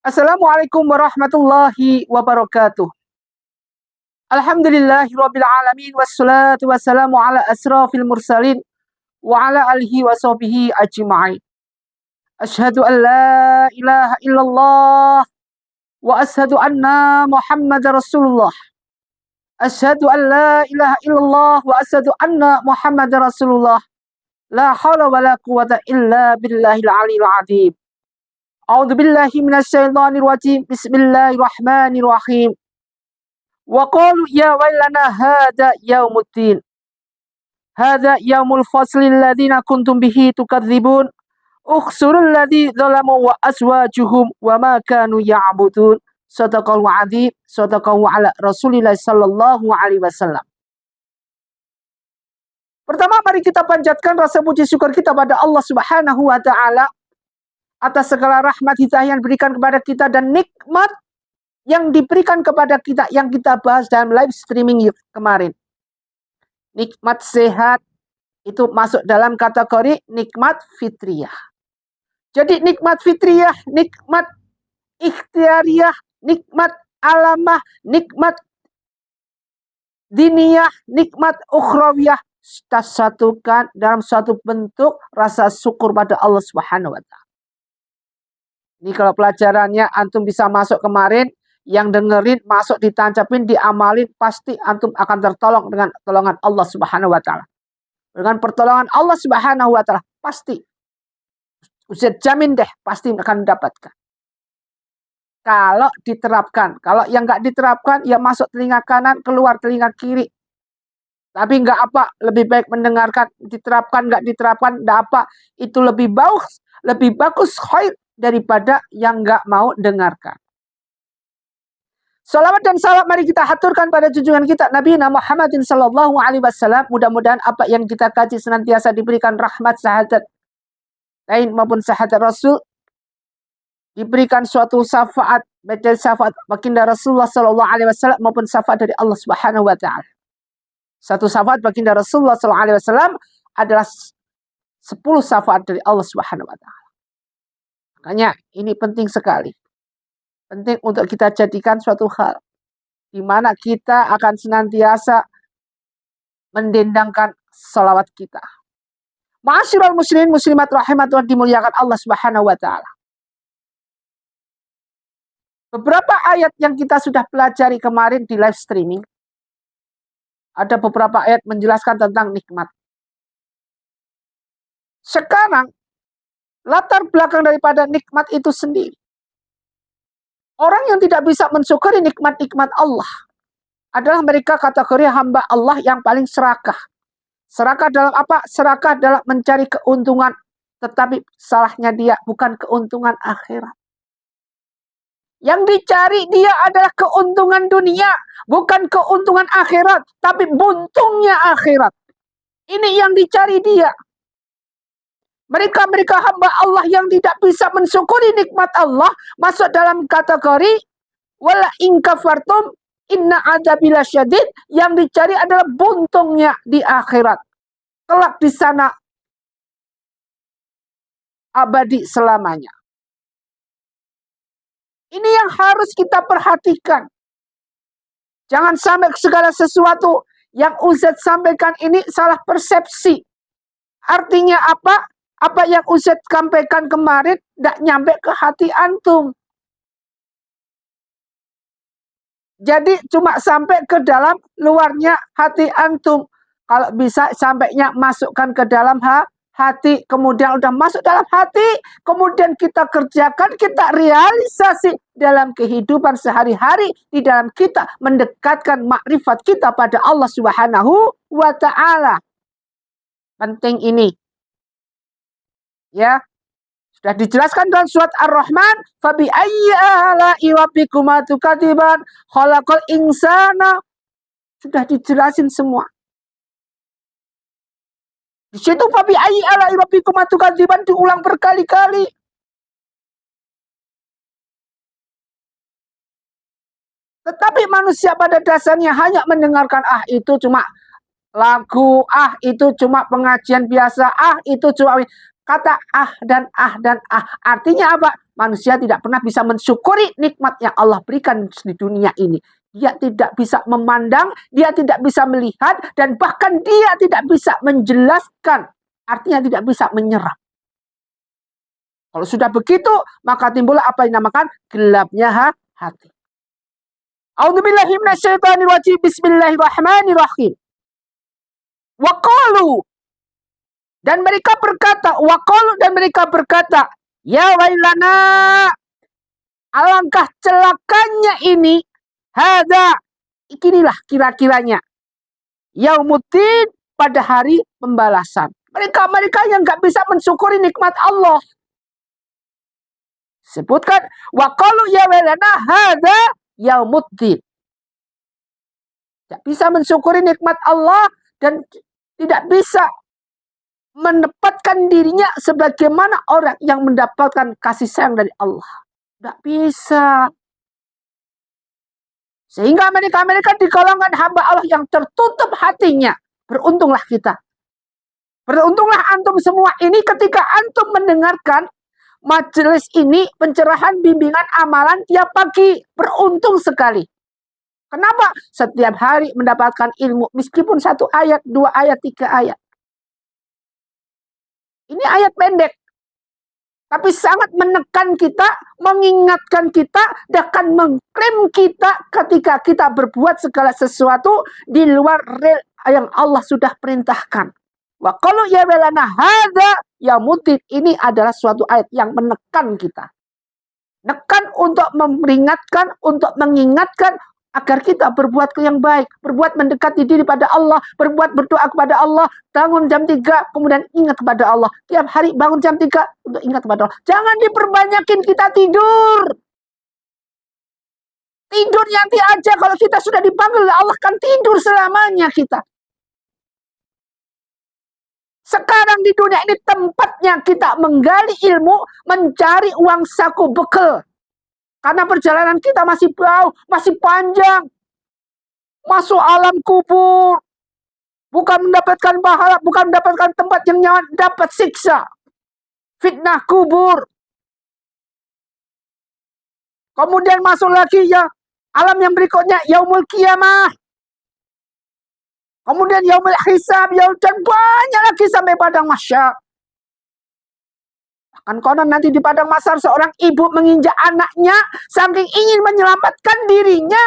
Assalamualaikum warahmatullahi wabarakatuh. Alhamdulillahirabbil alamin wassalatu wassalamu ala asrafil mursalin wa ala alihi wa sahbihi ajma'in. Asyhadu an la ilaha illallah wa asyhadu anna Muhammadar Rasulullah. Asyhadu an la ilaha illallah wa asyhadu anna Muhammadar Rasulullah. La haula wa la quwata illa billahil aliyil azim. A'udzu billahi minasyaitonir rajim. Bismillahirrahmanirrahim. Wa qalu ya wailana hadza yaumuddin. Hadza yaumul fasli alladziina kuntum bihi tukadzibun. Ukhsurul ladzi dzalamu wa azwajuhum wa ma kanu ya'budun. Shadaqallahu adzim. Shadaqallahu ala Rasulillah sallallahu alaihi wasallam. Pertama, mari kita panjatkan rasa puji syukur kita pada Allah Subhanahu wa taala atas segala rahmat hidayah yang diberikan kepada kita dan nikmat yang diberikan kepada kita yang kita bahas dalam live streaming kemarin. Nikmat sehat itu masuk dalam kategori nikmat fitriyah. Jadi nikmat fitriyah, nikmat ikhtiariyah, nikmat alamah, nikmat diniyah, nikmat ukhrawiyah, kita satukan dalam suatu bentuk rasa syukur pada Allah Subhanahu wa taala. Ini kalau pelajarannya antum bisa masuk kemarin, yang dengerin, masuk ditancapin, diamalin, pasti antum akan tertolong dengan pertolongan Allah Subhanahu wa taala. Dengan pertolongan Allah Subhanahu wa taala, pasti. Ustaz jamin deh, pasti akan mendapatkan. Kalau diterapkan. Kalau yang nggak diterapkan, ya masuk telinga kanan, keluar telinga kiri. Tapi nggak apa, lebih baik mendengarkan, diterapkan, nggak diterapkan, nggak apa. Itu lebih bagus, khair, daripada yang nggak mau dengarkan. Salawat dan salam mari kita haturkan pada junjungan kita Nabi Muhammadin sallallahu alaihi wasallam. Mudah-mudahan apa yang kita kaji senantiasa diberikan rahmat syahadat lain maupun syahadat Rasul, diberikan suatu syafaat, baik dari syafaat baginda Rasulullah sallallahu alaihi wasallam maupun syafaat dari Allah Subhanahu wa taala. Satu syafaat baginda Rasulullah sallallahu alaihi wasallam adalah 10 syafaat dari Allah Subhanahu wa taala. Makanya ini penting sekali. Penting untuk kita jadikan suatu hal di mana kita akan senantiasa mendendangkan salawat kita. Ma'asyiral muslimin muslimat rahimatullah dimuliakan Allah Subhanahu wa taala. Beberapa ayat yang kita sudah pelajari kemarin di live streaming, ada beberapa ayat menjelaskan tentang nikmat. Sekarang latar belakang daripada nikmat itu sendiri. Orang yang tidak bisa mensyukuri nikmat-nikmat Allah adalah mereka kategori hamba Allah yang paling serakah. Serakah dalam apa? Serakah dalam mencari keuntungan. Tetapi salahnya dia bukan keuntungan akhirat. Yang dicari dia adalah keuntungan dunia. Bukan keuntungan akhirat. Tapi buntungnya akhirat. Ini yang dicari dia. Mereka hamba Allah yang tidak bisa mensyukuri nikmat Allah masuk dalam kategori wala in kafartum inna adzabi lasyadid. Yang dicari adalah buntungnya di akhirat. Kelak di sana abadi selamanya. Ini yang harus kita perhatikan. Jangan sampai segala sesuatu yang Ustaz sampaikan ini salah persepsi. Artinya apa? Apa yang Ustaz sampaikan kemarin tidak nyampe ke hati antum. Jadi cuma sampai ke dalam luarnya hati antum. Kalau bisa sampainya masukkan ke dalam hati. Kemudian udah masuk dalam hati. Kemudian kita kerjakan, kita realisasi dalam kehidupan sehari-hari. Di dalam kita mendekatkan makrifat kita pada Allah Subhanahu wa ta'ala. Penting ini. Ya, sudah dijelaskan dalam surat Ar-Rahman, fabi ayyi ala'i rabbikuma tukadziban khalaqal insana. Sudah dijelasin semua. Di situ fabi ayyi ala'i rabbikuma tukadziban diulang berkali-kali. Tetapi manusia pada dasarnya hanya mendengarkan itu cuma lagu, itu cuma pengajian biasa, itu cuma Kata dan ah. Artinya apa? Manusia tidak pernah bisa mensyukuri nikmat yang Allah berikan di dunia ini. Dia tidak bisa memandang, dia tidak bisa melihat, dan bahkan dia tidak bisa menjelaskan. Artinya tidak bisa menyerap. Kalau sudah begitu, maka timbullah apa yang dinamakan gelapnya hati. A'udzubillahi minasyaitonirrajim. Bismillahirrahmanirrahim. Waqalu, dan mereka berkata, ya wailana, alangkah celakanya ini, hada, inilah kira-kiranya, yaumuddin, pada hari pembalasan. Mereka yang nggak bisa mensyukuri nikmat Allah. Sebutkan, waqalu ya wailana hada yaumuddin. Tidak bisa mensyukuri nikmat Allah dan tidak bisa menempatkan dirinya sebagaimana orang yang mendapatkan kasih sayang dari Allah. Tidak bisa. Sehingga mereka di golongan hamba Allah yang tertutup hatinya. Beruntunglah kita. Beruntunglah antum semua ini ketika antum mendengarkan majelis ini, pencerahan bimbingan amalan tiap pagi. Beruntung sekali. Kenapa? Setiap hari mendapatkan ilmu. Meskipun 1 ayat, 2 ayat, 3 ayat. Ini ayat pendek. Tapi sangat menekan kita, mengingatkan kita, dan mengklaim kita ketika kita berbuat segala sesuatu di luar rel yang Allah sudah perintahkan. Wa qalu ya wailana hadza yaumuddin. Ini adalah suatu ayat yang menekan kita. Nekan untuk memperingatkan, untuk mengingatkan agar kita berbuat yang baik, berbuat mendekati diri pada Allah, berbuat berdoa kepada Allah, bangun jam 3, kemudian ingat kepada Allah. Tiap hari bangun jam 3 untuk ingat kepada Allah. Jangan diperbanyakin kita tidur. Tidur nanti aja, kalau kita sudah dipanggil Allah kan tidur selamanya kita. Sekarang di dunia ini tempatnya kita menggali ilmu, mencari uang saku bekal. Karena perjalanan kita masih jauh, masih panjang. Masuk alam kubur. Bukan mendapatkan pahala, bukan mendapatkan tempat yang nyaman, dapat siksa. Fitnah kubur. Kemudian masuk lagi ya alam yang berikutnya, yaumul qiyamah. Kemudian yaumul hisab, dan banyak lagi sampai padang mahsyar. Kan konon nanti di padang mahsyar seorang ibu menginjak anaknya, saking ingin menyelamatkan dirinya,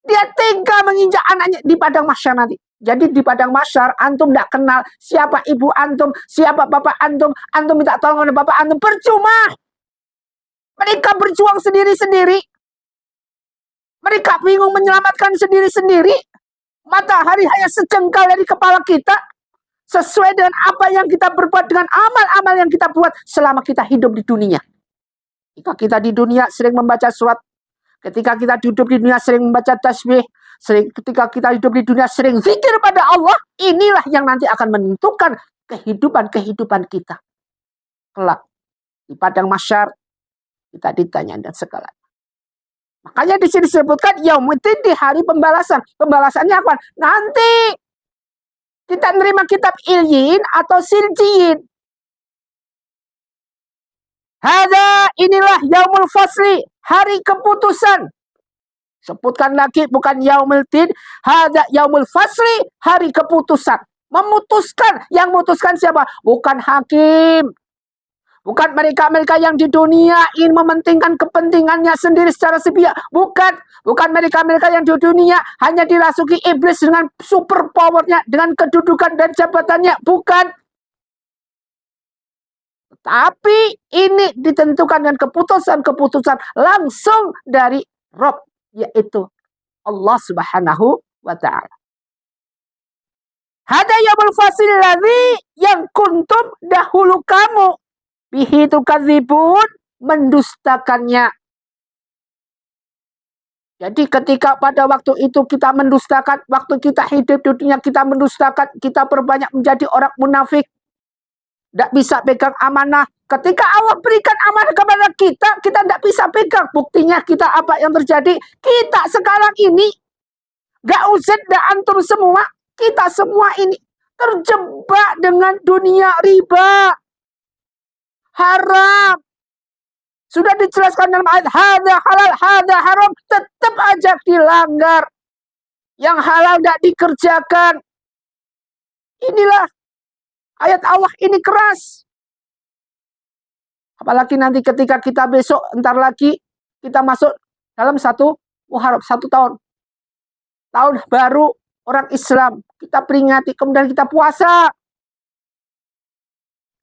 dia tega menginjak anaknya di padang mahsyar nanti. Jadi di padang mahsyar antum tidak kenal siapa ibu antum, siapa bapak antum, antum minta tolong oleh bapak antum, percuma. Mereka berjuang sendiri-sendiri. Mereka bingung menyelamatkan sendiri-sendiri. Matahari hanya sejengkal dari kepala kita. Sesuai dengan apa yang kita berbuat, dengan amal-amal yang kita buat selama kita hidup di dunia. Ketika kita di dunia sering membaca surat, ketika kita hidup di dunia sering membaca tasbih, ketika kita hidup di dunia sering zikir pada Allah, inilah yang nanti akan menentukan kehidupan kita. Kelak di padang mahsyar kita ditanya dan segala. Makanya di sini disebutkan yaumuddin, di hari pembalasan. Pembalasannya apa? Nanti kita menerima kitab ilyin atau siljiyin. Hada, inilah yaumul fasli, hari keputusan. Sebutkan lagi, bukan yaumul din. Hada yaumul fasli, hari keputusan. Memutuskan. Yang memutuskan siapa? Bukan hakim. Bukan mereka-mereka yang di dunia ingin mementingkan kepentingannya sendiri secara sepihak. Bukan. Bukan mereka-mereka yang di dunia hanya dirasuki iblis dengan super powernya, dengan kedudukan dan jabatannya. Bukan. Tapi ini ditentukan dengan keputusan-keputusan langsung dari Rabb, yaitu Allah Subhanahu wa ta'ala. Hada yaumul fasil ladzi, yang kuntum, dahulu kamu, bihi tukadzibun, mendustakannya. Jadi ketika pada waktu itu kita mendustakan, waktu kita hidup di dunia kita mendustakan, kita berbanyak menjadi orang munafik, tidak bisa pegang amanah. Ketika Allah berikan amanah kepada kita, kita tidak bisa pegang. Buktinya kita apa yang terjadi? Kita sekarang ini, gak usah dah antum semua, kita semua ini terjebak dengan dunia riba. Haram. Sudah dijelaskan dalam ayat hadza halal, hadza haram, tetap aja dilanggar. Yang halal tidak dikerjakan. Inilah ayat Allah ini keras. Apalagi nanti ketika kita besok, entar lagi, kita masuk dalam satu Muharram, 1 tahun. Tahun baru orang Islam. Kita peringati, kemudian kita puasa.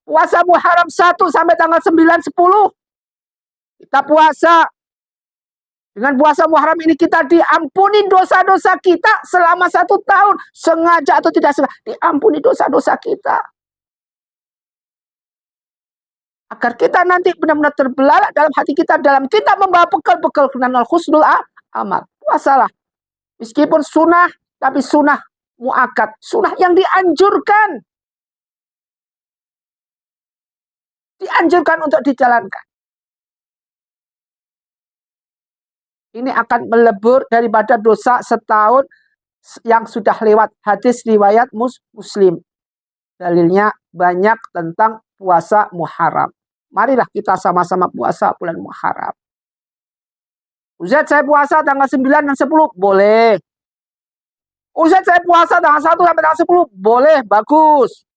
Puasa Muharram 1 sampai tanggal 9, 10. Kita puasa. Dengan puasa Muharram ini kita diampuni dosa-dosa kita selama 1 tahun. Sengaja atau tidak sengaja. Diampuni dosa-dosa kita. Agar kita nanti benar-benar terbelalak dalam hati kita. Dalam kita membawa bekal-bekal kenal husnul amal. Puasalah. Meskipun sunnah, tapi sunnah muakkad. Sunnah yang dianjurkan. Dianjurkan untuk dijalankan. Ini akan melebur daripada dosa setahun yang sudah lewat. Hadis riwayat Muslim. Dalilnya banyak tentang puasa Muharram. Marilah kita sama-sama puasa bulan Muharram. Ustaz, saya puasa tanggal 9 dan 10. Boleh. Ustaz, saya puasa tanggal 1 sampai tanggal 10. Boleh, bagus.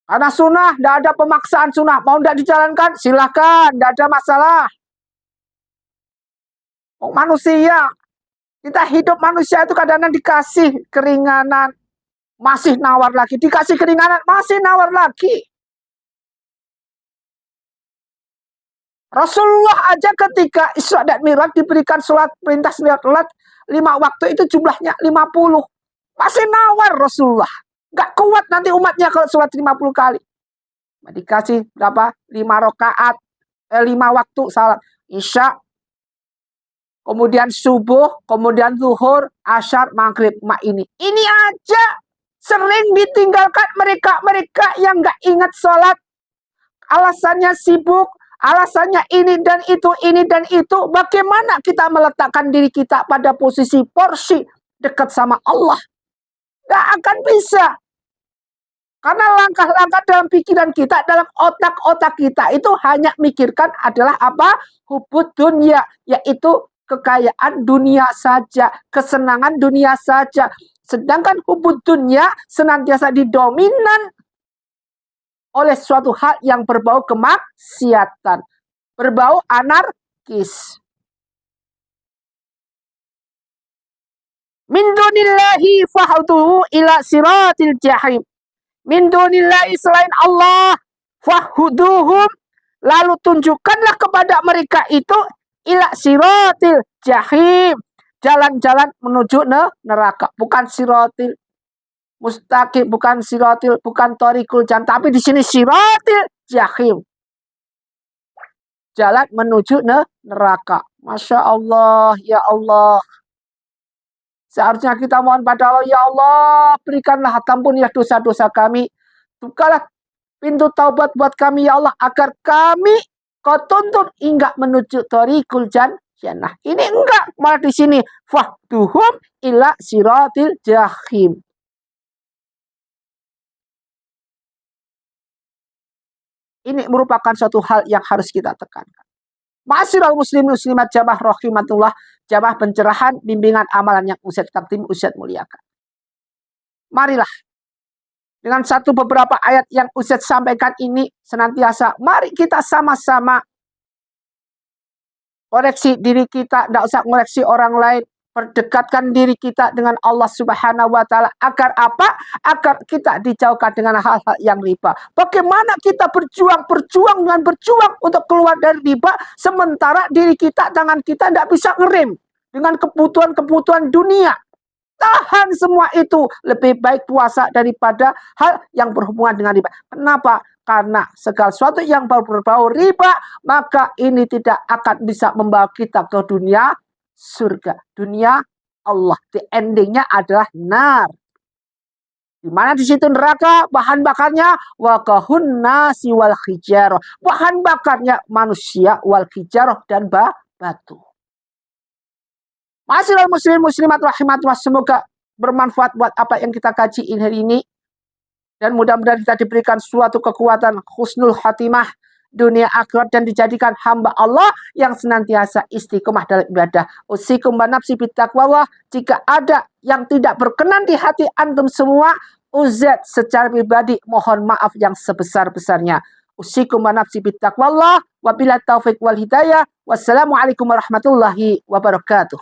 Karena sunnah, tidak ada pemaksaan sunnah. Mau tidak dijalankan, silahkan. Tidak ada masalah. Oh, manusia. Kita hidup manusia itu kadang-kadang dikasih keringanan. Masih nawar lagi. Dikasih keringanan, masih nawar lagi. Rasulullah aja ketika Isra dan Mi'raj diberikan sholat, perintah sholat 5 waktu itu jumlahnya 50. Masih nawar Rasulullah. Gak kuat nanti umatnya kalau sholat 50 kali. Dikasih berapa? 5 rakaat, 5 waktu salat. Isya, kemudian subuh, kemudian zuhur, asyar, maghrib, ini. Ini aja sering ditinggalkan mereka-mereka yang gak ingat sholat. Alasannya sibuk. Alasannya ini dan itu. Bagaimana kita meletakkan diri kita pada posisi porsi dekat sama Allah? Gak akan bisa. Karena langkah-langkah dalam pikiran kita, dalam otak-otak kita itu hanya mikirkan adalah apa? Hubud dunia, yaitu kekayaan dunia saja, kesenangan dunia saja. Sedangkan hubud dunia senantiasa didominan oleh suatu hal yang berbau kemaksiatan, berbau anarkis. Min dunillahi fahduhu ila siratil jahim. Min dunillahi selain Allah, fahduhum, lalu tunjukkanlah kepada mereka itu ila siratil jahim, jalan-jalan menuju neraka, bukan siratil mustaqim, bukan siratil, bukan thariqul jannah, tapi di sini siratil jahim. Jalan menuju neraka. Masya Allah, ya Allah. Seharusnya kita mohon pada Allah, ya Allah, berikanlah ampun ya dosa-dosa kami. Bukalah pintu taubat buat kami, ya Allah, agar kami kau tuntun hingga menuju thariqul jannah. Ini enggak, malah di sini fahduhum ila siratil jahim. Ini merupakan suatu hal yang harus kita tekankan. Ma'asyiral muslimin muslimat jamaah rahimatullah, jamaah pencerahan, bimbingan amalan yang Ustaz takdim, Ustaz muliakan. Marilah dengan beberapa ayat yang Ustaz sampaikan ini senantiasa, mari kita sama-sama koreksi diri kita, tidak usah koreksi orang lain. Perdekatkan diri kita dengan Allah Subhanahu wa Ta'ala. Agar apa? Agar kita dijauhkan dengan hal-hal yang riba. Bagaimana kita berjuang untuk keluar dari riba, sementara diri kita, tangan kita tidak bisa ngerem dengan kebutuhan-kebutuhan dunia. Tahan semua itu. Lebih baik puasa daripada hal yang berhubungan dengan riba. Kenapa? Karena segala sesuatu yang berbau riba, maka ini tidak akan bisa membawa kita ke dunia surga, dunia Allah. Di endingnya adalah nar. Di mana di situ neraka, bahan bakarnya wakahun nasi wal hijarah. Bahan bakarnya manusia wal hijarah dan batu. Ma'asyiral muslimin muslimat rahimatullah, semoga bermanfaat buat apa yang kita kaji hari ini. Dan mudah-mudahan kita diberikan suatu kekuatan husnul khatimah dunia akhirat dan dijadikan hamba Allah yang senantiasa istiqomah dalam ibadah. Usikum wa nafsi bittaqwallah. Jika ada yang tidak berkenan di hati antum semua, Uzet secara pribadi mohon maaf yang sebesar-besarnya. Usikum wa nafsi bittaqwallah. Wabillahi taufiq wal hidayah. Wassalamualaikum warahmatullahi wabarakatuh.